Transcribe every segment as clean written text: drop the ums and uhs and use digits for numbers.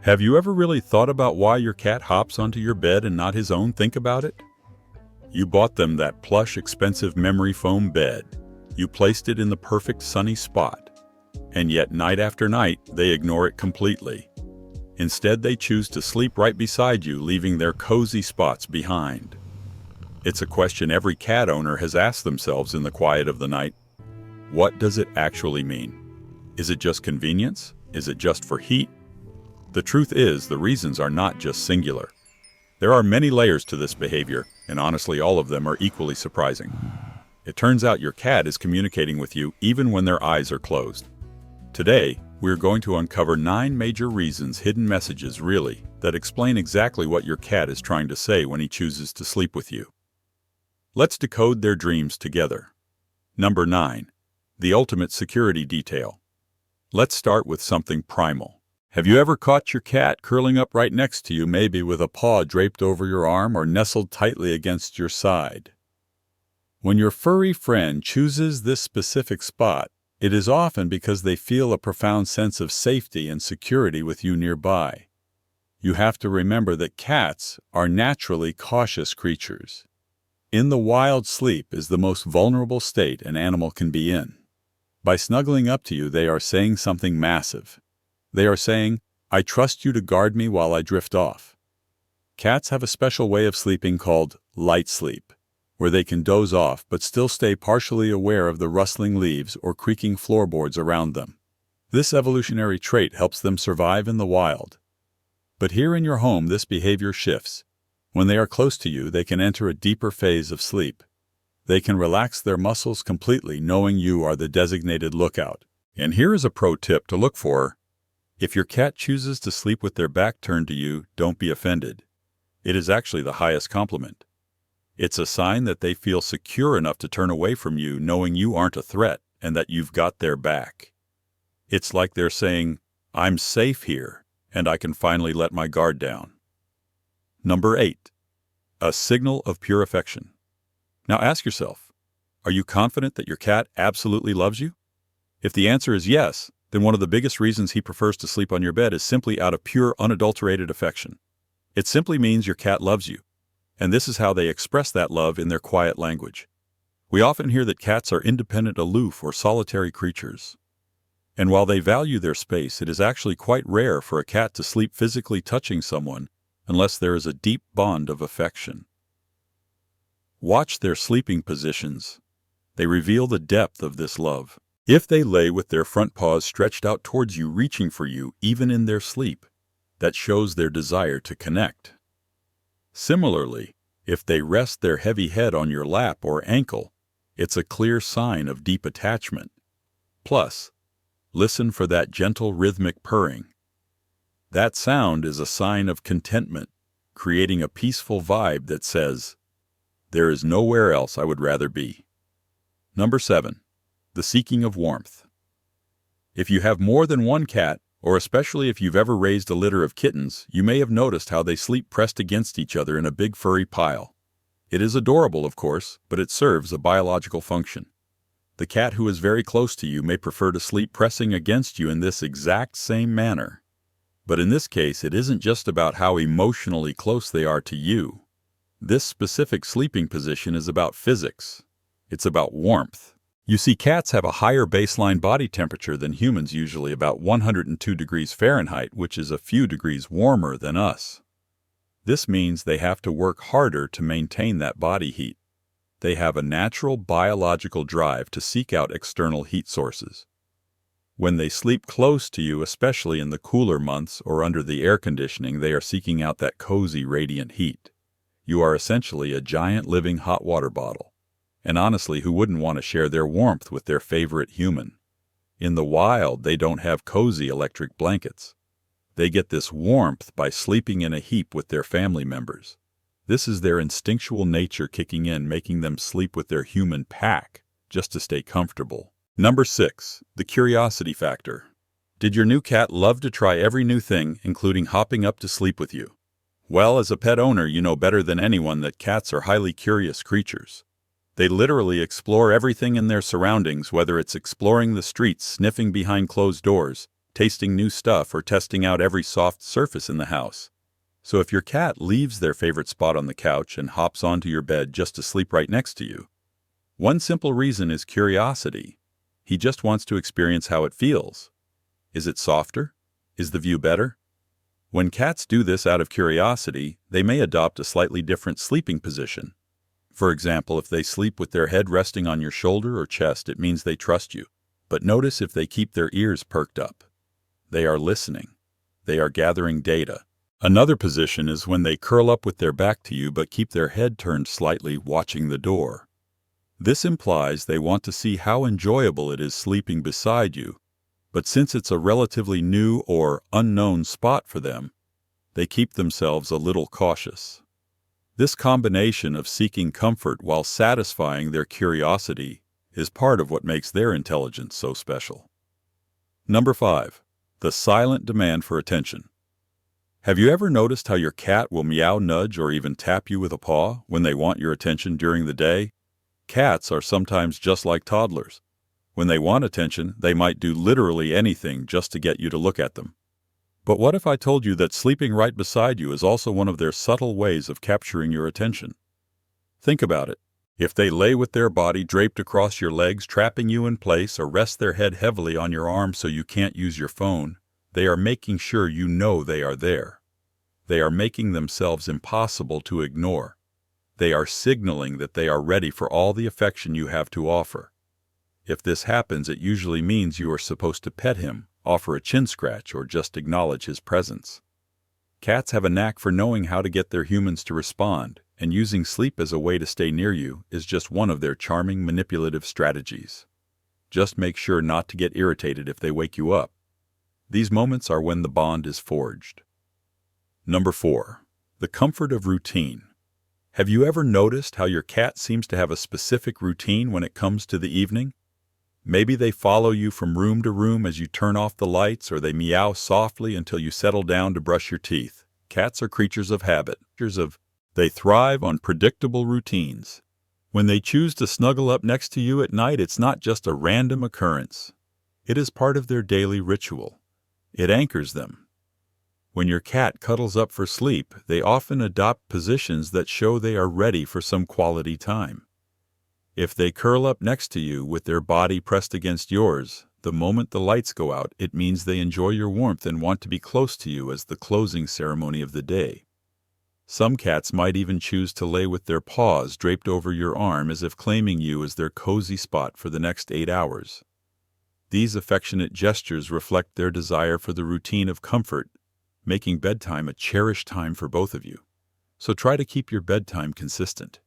Have you ever really thought about why your cat hops onto your bed and not his own? Think about it. You bought them that plush, expensive memory foam bed. You placed it in the perfect sunny spot. And yet night after night, they ignore it completely. Instead, they choose to sleep right beside you, leaving their cozy spots behind. It's a question every cat owner has asked themselves in the quiet of the night. What does it actually mean? Is it just convenience? Is it just for heat? The truth is, the reasons are not just singular. There are many layers to this behavior, and honestly, all of them are equally surprising. It turns out your cat is communicating with you even when their eyes are closed. Today, we're going to uncover 9 major reasons, hidden messages really, that explain exactly what your cat is trying to say when he chooses to sleep with you. Let's decode their dreams together. Number 9. The ultimate security detail. Let's start with something primal. Have you ever caught your cat curling up right next to you, maybe with a paw draped over your arm or nestled tightly against your side? When your furry friend chooses this specific spot, it is often because they feel a profound sense of safety and security with you nearby. You have to remember that cats are naturally cautious creatures. In the wild, sleep is the most vulnerable state an animal can be in. By snuggling up to you, they are saying something massive. They are saying, "I trust you to guard me while I drift off." Cats have a special way of sleeping called light sleep, where they can doze off but still stay partially aware of the rustling leaves or creaking floorboards around them. This evolutionary trait helps them survive in the wild. But here in your home, this behavior shifts. When they are close to you, they can enter a deeper phase of sleep. They can relax their muscles completely, knowing you are the designated lookout. And here is a pro tip to look for. If your cat chooses to sleep with their back turned to you, don't be offended. It is actually the highest compliment. It's a sign that they feel secure enough to turn away from you, knowing you aren't a threat and that you've got their back. It's like they're saying, "I'm safe here, and I can finally let my guard down." Number 8. A signal of pure affection. Now ask yourself, are you confident that your cat absolutely loves you? If the answer is yes, then one of the biggest reasons he prefers to sleep on your bed is simply out of pure, unadulterated affection. It simply means your cat loves you, and this is how they express that love in their quiet language. We often hear that cats are independent, aloof, or solitary creatures. And while they value their space, it is actually quite rare for a cat to sleep physically touching someone unless there is a deep bond of affection. Watch their sleeping positions. They reveal the depth of this love. If they lay with their front paws stretched out towards you, reaching for you, even in their sleep, that shows their desire to connect. Similarly, if they rest their heavy head on your lap or ankle, it's a clear sign of deep attachment. Plus, listen for that gentle rhythmic purring. That sound is a sign of contentment, creating a peaceful vibe that says, "There is nowhere else I would rather be." Number 7. The seeking of warmth. If you have more than one cat, or especially if you've ever raised a litter of kittens, you may have noticed how they sleep pressed against each other in a big furry pile. It is adorable, of course, but it serves a biological function. The cat who is very close to you may prefer to sleep pressing against you in this exact same manner. But in this case, it isn't just about how emotionally close they are to you. This specific sleeping position is about physics. It's about warmth. You see, cats have a higher baseline body temperature than humans, usually about 102 degrees Fahrenheit, which is a few degrees warmer than us. This means they have to work harder to maintain that body heat. They have a natural biological drive to seek out external heat sources. When they sleep close to you, especially in the cooler months or under the air conditioning, they are seeking out that cozy, radiant heat. You are essentially a giant living hot water bottle. And honestly, who wouldn't want to share their warmth with their favorite human? In the wild, they don't have cozy electric blankets. They get this warmth by sleeping in a heap with their family members. This is their instinctual nature kicking in, making them sleep with their human pack just to stay comfortable. Number 6. The curiosity factor. Did your new cat love to try every new thing, including hopping up to sleep with you? Well, as a pet owner, you know better than anyone that cats are highly curious creatures. They literally explore everything in their surroundings, whether it's exploring the streets, sniffing behind closed doors, tasting new stuff, or testing out every soft surface in the house. So if your cat leaves their favorite spot on the couch and hops onto your bed just to sleep right next to you, one simple reason is curiosity. He just wants to experience how it feels. Is it softer? Is the view better? When cats do this out of curiosity, they may adopt a slightly different sleeping position. For example, if they sleep with their head resting on your shoulder or chest, it means they trust you. But notice if they keep their ears perked up. They are listening. They are gathering data. Another position is when they curl up with their back to you but keep their head turned slightly, watching the door. This implies they want to see how enjoyable it is sleeping beside you, but since it's a relatively new or unknown spot for them, they keep themselves a little cautious. This combination of seeking comfort while satisfying their curiosity is part of what makes their intelligence so special. Number 5. The silent demand for attention. Have you ever noticed how your cat will meow, nudge, or even tap you with a paw when they want your attention during the day? Cats are sometimes just like toddlers. When they want attention, they might do literally anything just to get you to look at them. But what if I told you that sleeping right beside you is also one of their subtle ways of capturing your attention? Think about it. If they lay with their body draped across your legs, trapping you in place, or rest their head heavily on your arm so you can't use your phone, they are making sure you know they are there. They are making themselves impossible to ignore. They are signaling that they are ready for all the affection you have to offer. If this happens, it usually means you are supposed to pet him, offer a chin scratch, or just acknowledge his presence. Cats have a knack for knowing how to get their humans to respond, and using sleep as a way to stay near you is just one of their charming manipulative strategies. Just make sure not to get irritated if they wake you up. These moments are when the bond is forged. Number 4. The comfort of routine. Have you ever noticed how your cat seems to have a specific routine when it comes to the evening? Maybe they follow you from room to room as you turn off the lights, or they meow softly until you settle down to brush your teeth. Cats are creatures of habit. They thrive on predictable routines. When they choose to snuggle up next to you at night, it's not just a random occurrence. It is part of their daily ritual. It anchors them. When your cat cuddles up for sleep, they often adopt positions that show they are ready for some quality time. If they curl up next to you with their body pressed against yours, the moment the lights go out, it means they enjoy your warmth and want to be close to you as the closing ceremony of the day. Some cats might even choose to lay with their paws draped over your arm as if claiming you as their cozy spot for the next 8 hours. These affectionate gestures reflect their desire for the routine of comfort, making bedtime a cherished time for both of you. So try to keep your bedtime consistent.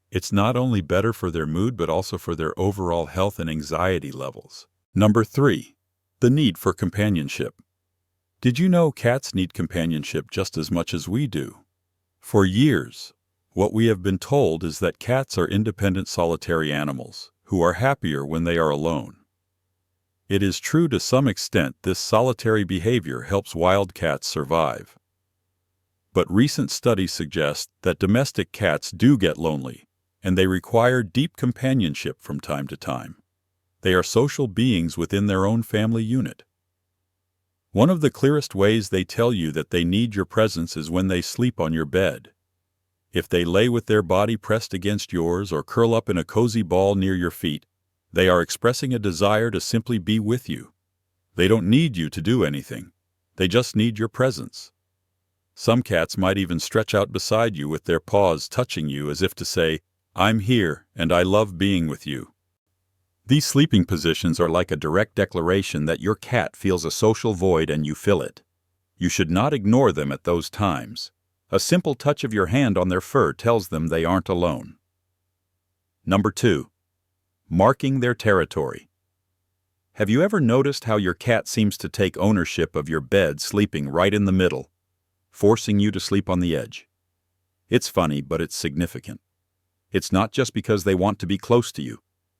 It's not only better for their mood, but also for their overall health and anxiety levels. Number 3. The need for companionship. Did you know cats need companionship just as much as we do? For years, what we have been told is that cats are independent, solitary animals who are happier when they are alone. It is true to some extent. This solitary behavior helps wild cats survive. But recent studies suggest that domestic cats do get lonely, and they require deep companionship from time to time. They are social beings within their own family unit. One of the clearest ways they tell you that they need your presence is when they sleep on your bed. If they lay with their body pressed against yours or curl up in a cozy ball near your feet, they are expressing a desire to simply be with you. They don't need you to do anything. They just need your presence. Some cats might even stretch out beside you with their paws touching you as if to say, "I'm here and I love being with you." These sleeping positions are like a direct declaration that your cat feels a social void and you fill it. You should not ignore them at those times. A simple touch of your hand on their fur tells them they aren't alone. Number 2. Marking their territory. Have you ever noticed how your cat seems to take ownership of your bed, sleeping right in the middle, forcing you to sleep on the edge? It's funny, but it's significant. It's not just because they want to be close to you.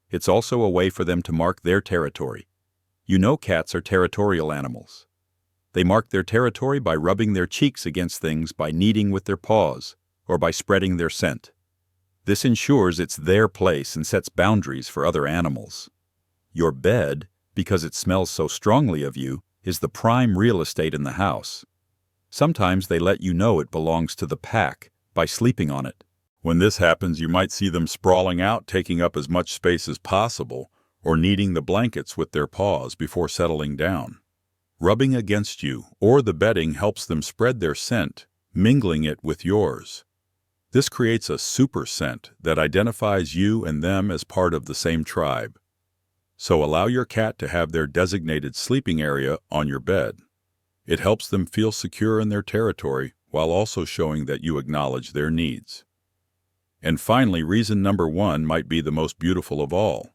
It's also a way for them to mark their territory. You know cats are territorial animals. They mark their territory by rubbing their cheeks against things, by kneading with their paws, or by spreading their scent. This ensures it's their place and sets boundaries for other animals. Your bed, because it smells so strongly of you, is the prime real estate in the house. Sometimes they let you know it belongs to the pack by sleeping on it. When this happens, you might see them sprawling out, taking up as much space as possible, or kneading the blankets with their paws before settling down. Rubbing against you or the bedding helps them spread their scent, mingling it with yours. This creates a super scent that identifies you and them as part of the same tribe. So allow your cat to have their designated sleeping area on your bed. It helps them feel secure in their territory while also showing that you acknowledge their needs. And finally, reason number 1 might be the most beautiful of all.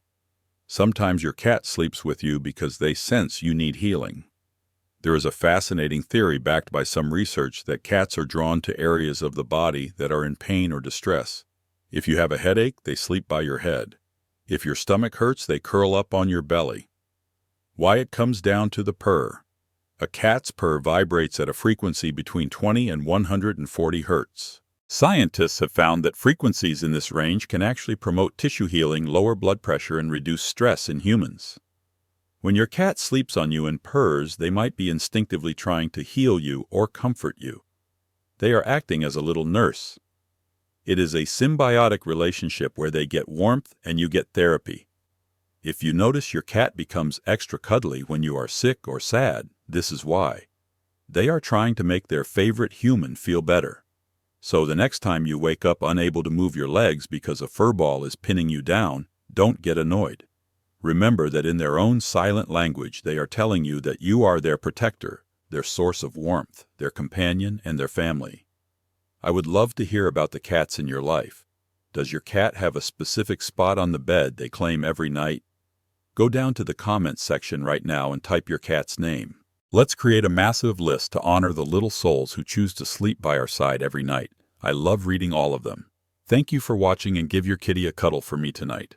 Sometimes your cat sleeps with you because they sense you need healing. There is a fascinating theory backed by some research that cats are drawn to areas of the body that are in pain or distress. If you have a headache, they sleep by your head. If your stomach hurts, they curl up on your belly. Why? It comes down to the purr. A cat's purr vibrates at a frequency between 20 and 140 hertz. Scientists have found that frequencies in this range can actually promote tissue healing, lower blood pressure, and reduce stress in humans. When your cat sleeps on you and purrs, they might be instinctively trying to heal you or comfort you. They are acting as a little nurse. It is a symbiotic relationship where they get warmth and you get therapy. If you notice your cat becomes extra cuddly when you are sick or sad, this is why. They are trying to make their favorite human feel better. So the next time you wake up unable to move your legs because a fur ball is pinning you down, don't get annoyed. Remember that in their own silent language, they are telling you that you are their protector, their source of warmth, their companion, and their family. I would love to hear about the cats in your life. Does your cat have a specific spot on the bed they claim every night? Go down to the comments section right now and type your cat's name. Let's create a massive list to honor the little souls who choose to sleep by our side every night. I love reading all of them. Thank you for watching, and give your kitty a cuddle for me tonight.